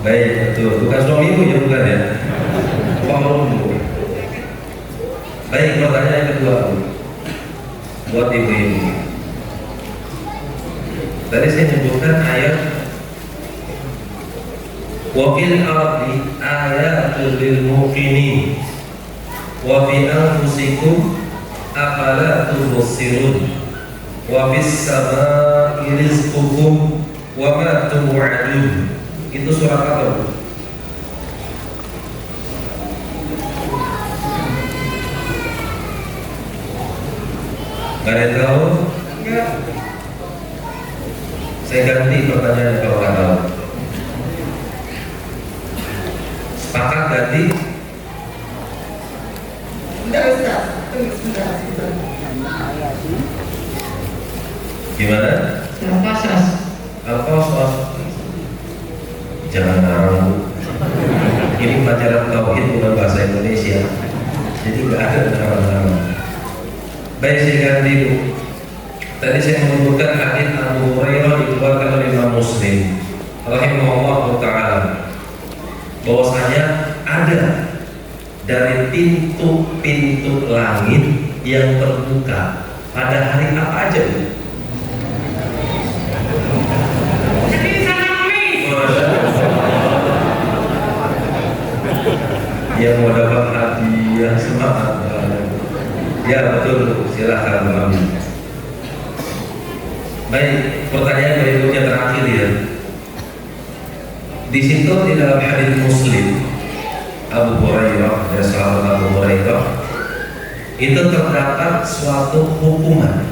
baik, betul. Bukan suami ibu ya, bukan ya? Oh, baik, pertanyaan yang kedua, Bu. Buat ibu-ibu. Tadi saya menyebutkan ayat wa fil ardi ayatul lil muqinin wa fi anfusikum afala tubsirun wa fis samaa'i rizqukum wa ma tu'adun. Itu surat apa, Bu? Gak ada yang tahu? Enggak. Saya ganti pertanyaan kalau nggak tahu. Sepakat ganti? Enggak usah. Gimana? Al-Qasas. Al-Qasas. Jangan ngarang, Bu. Ini pelajaran tauhid bukan bahasa Indonesia. Jadi nggak ada ngarang-ngarang. Baik, saya ganti, Bu. Tadi saya menyebutkan hadis Abu Hurairah dikeluarkan oleh Imam Muslim rahimahullah taala bahwasanya ada dari pintu-pintu langit yang terbuka pada hari apa aja, Bu? Yang mau dapat hadiah semangat. Ya betul, silahkan mengambil. Baik, pertanyaan berikutnya terakhir ya. Di situ di dalam hadis Muslim Abu Hurairah, dari sahabat Abu Hurairah, itu terdapat suatu hukuman.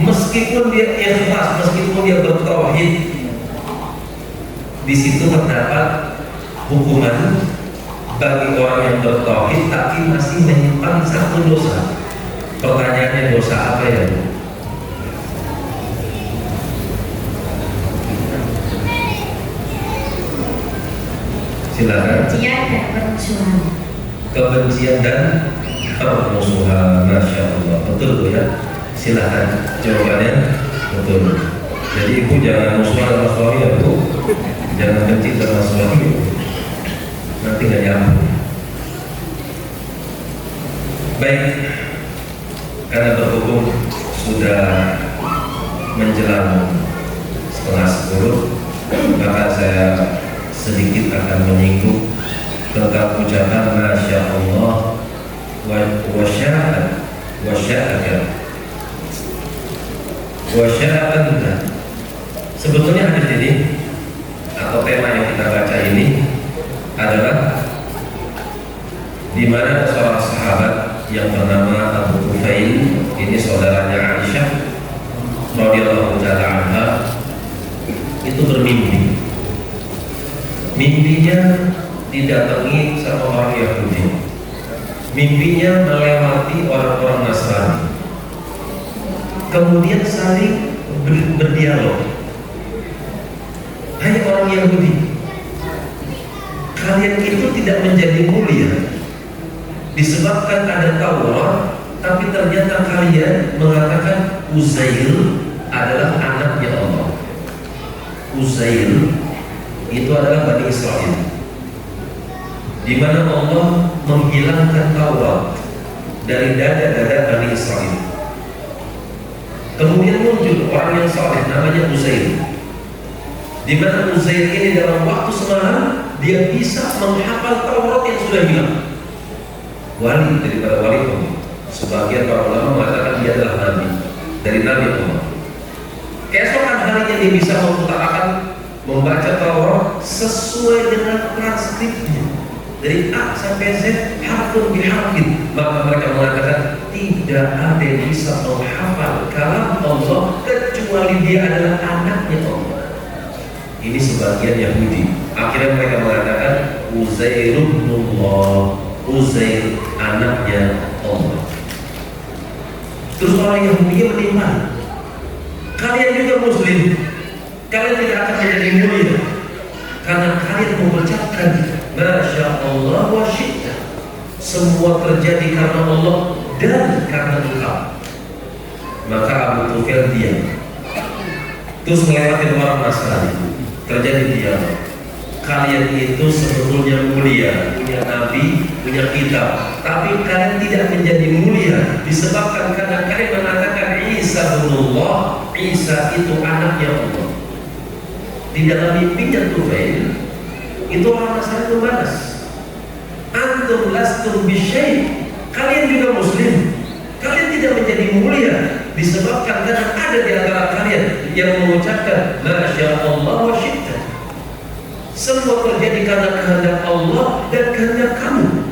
Meskipun dia ikhlas, meskipun dia bertauhid, di situ terdapat hukuman bagi orang yang bertauhid tapi masih menyimpan satu dosa. Pertanyaannya, dosa apa ya, Bu? Silakan. Kebencian dan permusuhan. Kebencian dan permusuhan. Masya Allah. Betul, Bu ya. Silakan jawabannya. Betul. Jadi ibu jangan musuhan sama suami ya, Bu. Jangan benci sama suami. Nanti nggak nyambung. Baik. Karena berhubung sudah menjelang 9:30, maka saya sedikit akan menyinggung tentang ucapan Masya Allah wa sya'atan. Sebetulnya hadis ini atau tema yang kita baca ini adalah di mana seorang sahabat yang bernama Abu Tufail, ini saudaranya Aisyah radhiyallahu taala anha, itu bermimpi. Mimpinya didatangi sama orang Yahudi. Mimpinya melewati orang-orang Nasrani. Kemudian saling berdialog. Hai orang Yahudi, kalian itu tidak menjadi mulia disebabkan ada Taurat tapi ternyata kalian mengatakan Uzair adalah anaknya Allah. Uzair itu adalah Bani Israel, di mana Allah menghilangkan Taurat dari dada-dada Bani Israel. Kemudian muncul orang yang saleh namanya Uzair, di mana Uzair ini dalam waktu semalam dia bisa menghafal Taurat yang sudah hilang. Wali daripada wali Allah. Sebagian para ulama mengatakan dia adalah nabi dari Nabi Allah. Keesokan harinya dia bisa mengutarakan membaca Taurat sesuai dengan transkripnya dari A sampai Z, harfun biharfin. Maka mereka mengatakan tidak ada yang bisa menghafal kalam Allah kecuali dia adalah anaknya Allah. Ini sebagian Yahudi. Akhirnya mereka mengatakan Uzairullah, Uzair anaknya Allah. Terus orang Yahudi menimbang, kalian juga Muslim, kalian tidak akan menjadi mulia karena kalian mengucapkan Masya Allah wa syi'ta. Semua terjadi karena Allah dan karena engkau. Maka Abu Tufel diam. Terus melewati orang Nasrani. Terjadi diam. Kalian itu sebetulnya mulia, punya nabi, punya kitab, tapi kalian tidak menjadi mulia disebabkan karena kalian mengatakan Isa binullah, Isa itu anaknya Allah. Di dalam mimpinya Tufail itu orang Nasrani membalas, antum lastum bisyai, kalian juga Muslim, kalian tidak menjadi mulia disebabkan karena ada di antara kalian yang mengucapkan Masya Allah wa syi'ta. Semua terjadi karena kehendak Allah dan kehendak kamu.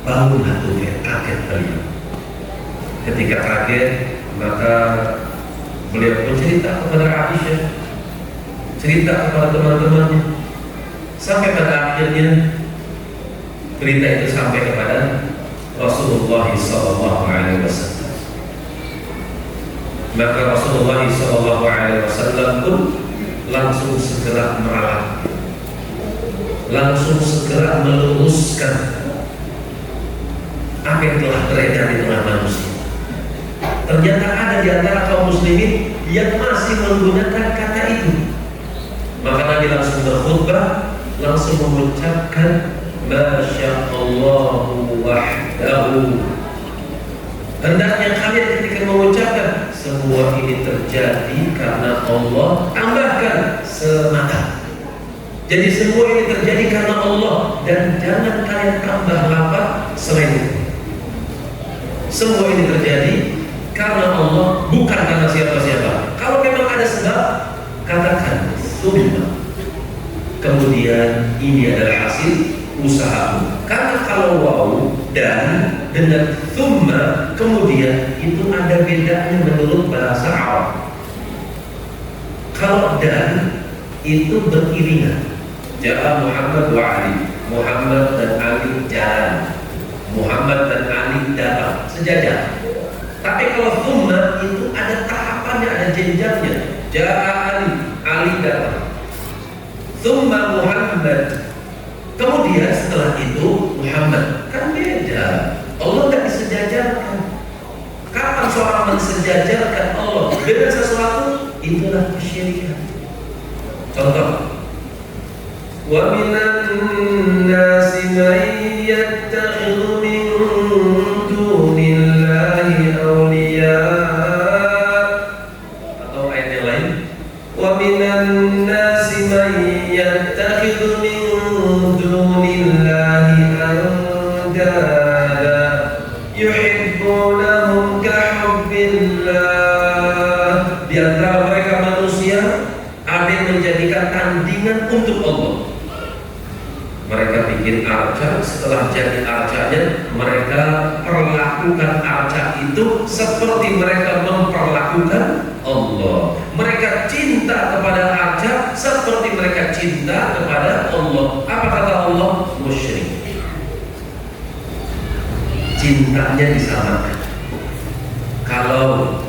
Bangunlah Tufail, kaget beliau. Ketika kaget, maka beliau pun cerita kepada Aisyah, cerita kepada teman-temannya, sampai pada akhirnya berita itu sampai kepada Rasulullah SAW. Maka Rasulullah SAW pun langsung segera meralat, langsung segera meluruskan apa yang telah beredar di tengah manusia. Ternyata ada di antara kaum muslimin yang masih menggunakan kata itu. Maka Nabi langsung berkhutbah, langsung mengucapkan Masya Allahu wahdahu. Hendaknya kalian ketika mengucapkan semua ini terjadi karena Allah, tambahkan semata. Jadi semua ini terjadi karena Allah dan jangan kalian tambah lafaz selain itu. Semua ini terjadi karena Allah, bukan karena siapa-siapa. Kalau memang ada sebab, katakan summa. Kemudian ini adalah hasil usahamu. Karena kalau waw dan dengan thumma kemudian itu ada bedanya menurut bahasa Arab. Kalau dan itu beriringan. Jalan Muhammad wa Ali, Muhammad dan Ali jalan, Muhammad dan Ali datang sejajar. Tapi kalau thumma itu ada tahapannya, ada jenjangnya. Jalan Ali, Ali datang. Thumma Muhammad. Kemudian setelah itu Muhammad, kan beda. Allah tidak disejajarkan. Kapan seorang mensejajarkan Allah dengan sesuatu, itulah kesyirikan. Contoh, wa minan nasi man yattakhidhu min dunillahi awliya. Atau ayat yang lain, wa minan nasi man yattakhidhu min dunillahi andada yuhibbunahum kahubbillah. Di antara mereka manusia ada yang menjadikan tandingan untuk Allah. Mereka bikin arca, setelah jadi arcanya mereka perlakukan arca itu seperti mereka memperlakukan Allah. Mereka cinta kepada arca seperti mereka cinta kepada Allah. Apa kata Allah? Musyrik. Cintanya disamakan. Kalau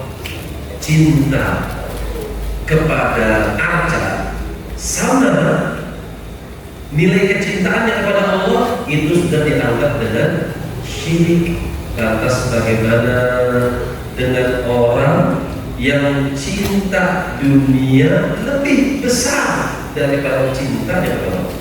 cinta kepada arca sama, nilai kecintaannya kepada Allah itu sudah dianggap dengan syirik. Lantas bagaimana dengan orang yang cinta dunia lebih besar daripada cintanya kepada Allah?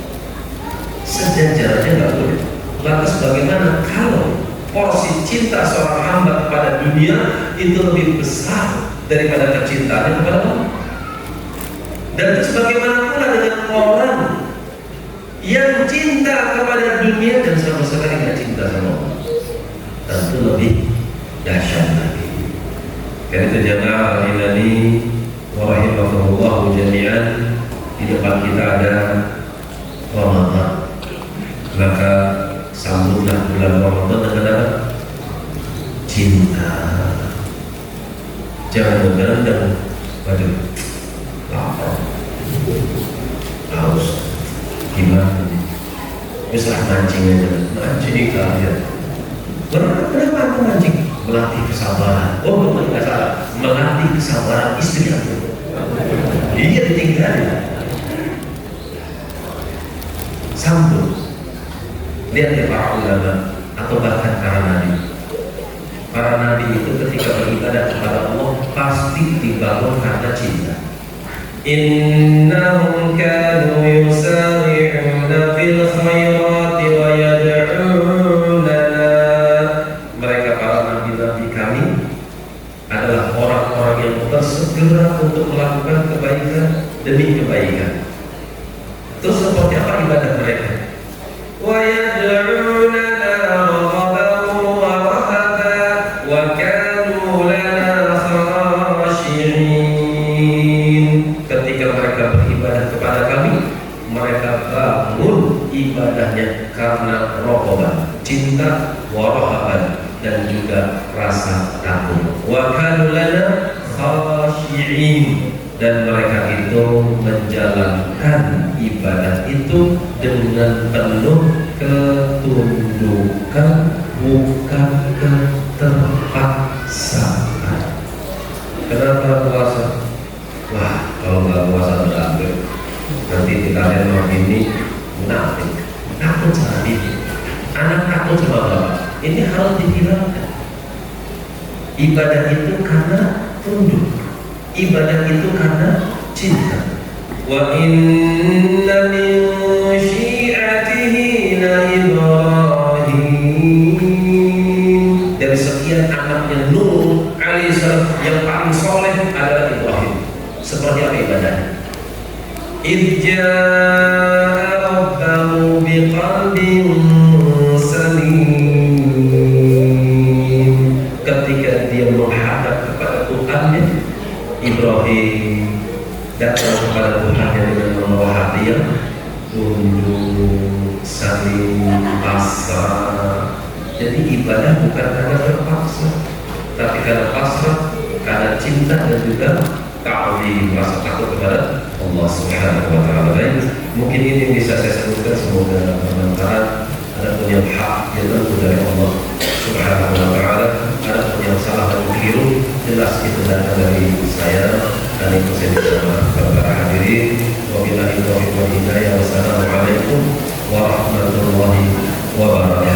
Sejajarnya nggak boleh. Lantas bagaimana kalau porsi cinta seorang hamba kepada dunia itu lebih besar daripada kecintaannya kepada Allah? Dan terus bagaimana pula dengan orang yang cinta kepada dunia dan sama sekali nggak cinta sama Allah? Tentu lebih dahsyat lagi. Karena itu jamaah rahimani wa rahimahullah jami'an, di depan kita ada Ramadan. Maka sambutlah bulan Ramadan dengan apa? Cinta. Jangan berendam. Waduh, lapar, haus, gimana nih? Bisa mancing aja, mancing kalian. Kenapa aku mancing? Melatih kesabaran. Oh, betul, nggak salah. Melatih kesabaran istri aku. Iya, ditinggalin. Sambut. Lihat ya para ulama atau bahkan para nabi. Para nabi itu ketika beribadah kepada Allah pasti dibangun karena cinta. Innahum kanu yusari'una fil khairati wa yad'unana. Mereka para nabi-nabi kami adalah orang-orang yang bersegera untuk melakukan kebaikan demi kebaikan. Terus seperti apa ibadah mereka? Wa yad'unana raghaban wa rahaban wa kanu lana khashi'in. Ketika mereka beribadah kepada kami, mereka bangun ibadahnya karena raghaban, cinta, wa rahaban, dan juga rasa takut. Wa kanu lana khashi'in, dan mereka itu menjalankan ibadah itu dengan penuh ketundukan, bukan keterpaksaan. Kenapa puasa? Wah, kalau nggak puasa berarti nanti kita lihat orang ini munafik, takut sama diri. Anak takut sama bapak. Ini harus dihilangkan. Ibadah itu karena tunduk. Ibadah itu karena cinta. Wa inna min syi'atihi la Ibrahim. Dari sekian anaknya Nuh alaihissalam yang paling soleh adalah Ibrahim. Seperti apa ibadahnya? Idja'a rabbahu biqalbin salim. Ketika dia menghadap kepada Tuhannya, Ibrahim datang kepada Tuhannya dengan membawa hati yang tunduk, saling pasrah. Jadi ibadah bukan karena terpaksa, tapi karena pasrah, karena cinta dan juga ta'zim, rasa takut kepada Allah Subhanahu wa taala. Baik, mungkin ini yang bisa saya sebutkan, semoga bermanfaat. Adapun yang hak yang tentu dari Allah Subhanahu wa taala, adapun yang salah dan keliru jelas itu datang dari saya dan itu saya bersama para hadirin. Wabillahi taufiq wal hidayah. Wassalamualaikum warahmatullahi wabarakatuh.